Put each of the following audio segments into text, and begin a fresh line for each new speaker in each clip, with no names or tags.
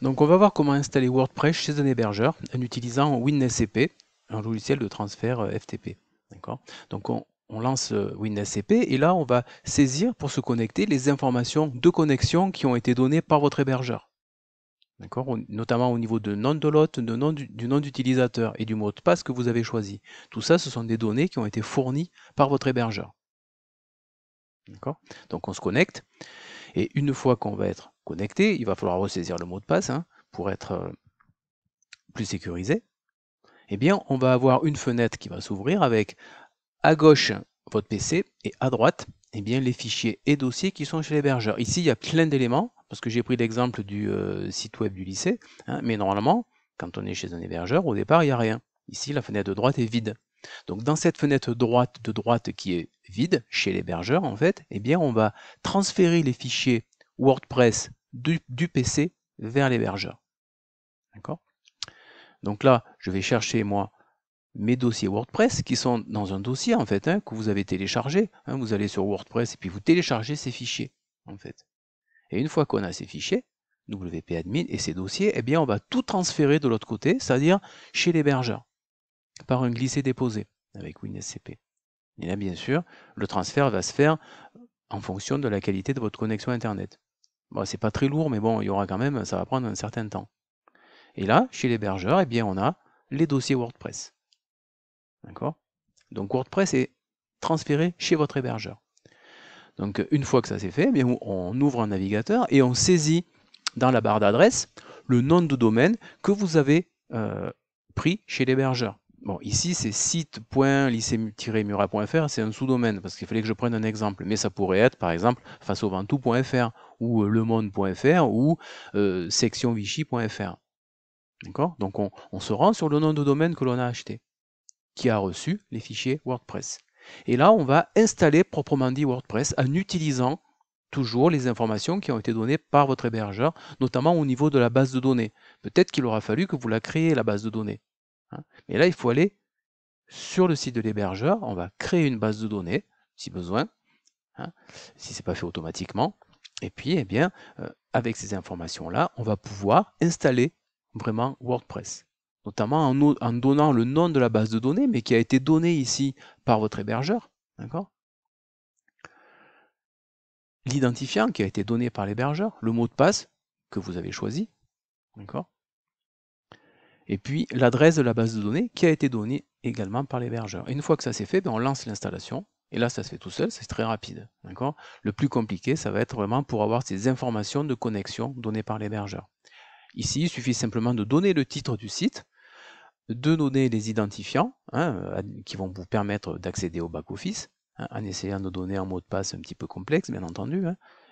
Donc on va voir comment installer WordPress chez un hébergeur en utilisant WinSCP, un logiciel de transfert FTP. D'accord. Donc on lance WinSCP et là on va saisir pour se connecter les informations de connexion qui ont été données par votre hébergeur. D'accord, notamment au niveau de nom de l'hôte, du nom d'utilisateur et du mot de passe que vous avez choisi. Tout ça, ce sont des données qui ont été fournies par votre hébergeur. D'accord. Donc on se connecte et une fois qu'on va être connecté, il va falloir ressaisir le mot de passe pour être plus sécurisé. Eh bien, on va avoir une fenêtre qui va s'ouvrir avec à gauche votre PC et à droite eh bien, les fichiers et dossiers qui sont chez l'hébergeur. Ici, il y a plein d'éléments, parce que j'ai pris l'exemple du site web du lycée, mais normalement, quand on est chez un hébergeur, au départ, il n'y a rien. Ici, la fenêtre de droite est vide. Donc dans cette fenêtre de droite qui est vide, chez l'hébergeur en fait, eh bien, on va transférer les fichiers WordPress du PC vers l'hébergeur. D'accord. Donc là, je vais chercher moi mes dossiers WordPress qui sont dans un dossier en fait que vous avez téléchargé. Vous allez sur WordPress et puis vous téléchargez ces fichiers en fait. Et une fois qu'on a ces fichiers, WP admin et ces dossiers, eh bien on va tout transférer de l'autre côté, c'est-à-dire chez l'hébergeur, par un glisser-déposer avec WinSCP. Et là bien sûr, le transfert va se faire en fonction de la qualité de votre connexion internet. Bon, c'est pas très lourd, mais bon, il y aura quand même, ça va prendre un certain temps. Et là, chez l'hébergeur, eh bien on a les dossiers WordPress. D'accord. Donc WordPress est transféré chez votre hébergeur. Donc une fois que ça c'est fait, eh bien, on ouvre un navigateur et on saisit dans la barre d'adresse le nom de domaine que vous avez pris chez l'hébergeur. Bon, ici c'est site.lycée-murat.fr, c'est un sous-domaine parce qu'il fallait que je prenne un exemple, mais ça pourrait être par exemple faceauventout.fr ou lemonde.fr ou sectionvichy.fr. D'accord. Donc on se rend sur le nom de domaine que l'on a acheté, qui a reçu les fichiers WordPress. Et là, on va installer proprement dit WordPress en utilisant toujours les informations qui ont été données par votre hébergeur, notamment au niveau de la base de données. Peut-être qu'il aura fallu que vous la créez, la base de données. Mais là, il faut aller sur le site de l'hébergeur, on va créer une base de données, si besoin, si ce n'est pas fait automatiquement. Et puis, eh bien, avec ces informations-là, on va pouvoir installer vraiment WordPress, notamment en donnant le nom de la base de données, mais qui a été donné ici par votre hébergeur, d'accord? L'identifiant qui a été donné par l'hébergeur, le mot de passe que vous avez choisi, d'accord? Et puis l'adresse de la base de données qui a été donnée également par l'hébergeur. Une fois que ça c'est fait, on lance l'installation. Et là, ça se fait tout seul, c'est très rapide. Le plus compliqué, ça va être vraiment pour avoir ces informations de connexion données par l'hébergeur. Ici, il suffit simplement de donner le titre du site, de donner les identifiants qui vont vous permettre d'accéder au back-office, en essayant de donner un mot de passe un petit peu complexe, bien entendu.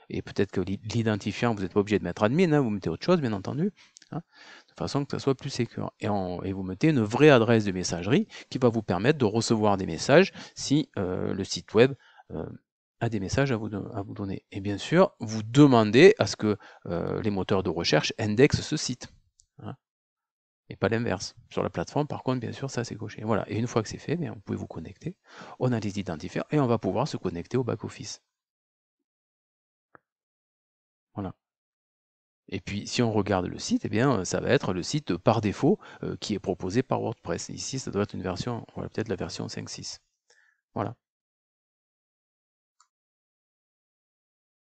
Et peut-être que l'identifiant, vous n'êtes pas obligé de mettre admin, vous mettez autre chose, bien entendu, de façon que ça soit plus sécure. Et vous mettez une vraie adresse de messagerie qui va vous permettre de recevoir des messages si le site web a des messages à vous donner. Et bien sûr, vous demandez à ce que les moteurs de recherche indexent ce site. Et pas l'inverse. Sur la plateforme, par contre, bien sûr, ça c'est coché. Voilà. Et une fois que c'est fait, vous pouvez vous connecter. On a les identifiants et on va pouvoir se connecter au back-office. Voilà. Et puis, si on regarde le site, eh bien, ça va être le site par défaut qui est proposé par WordPress. Ici, ça doit être une version, peut-être la version 5.6. Voilà.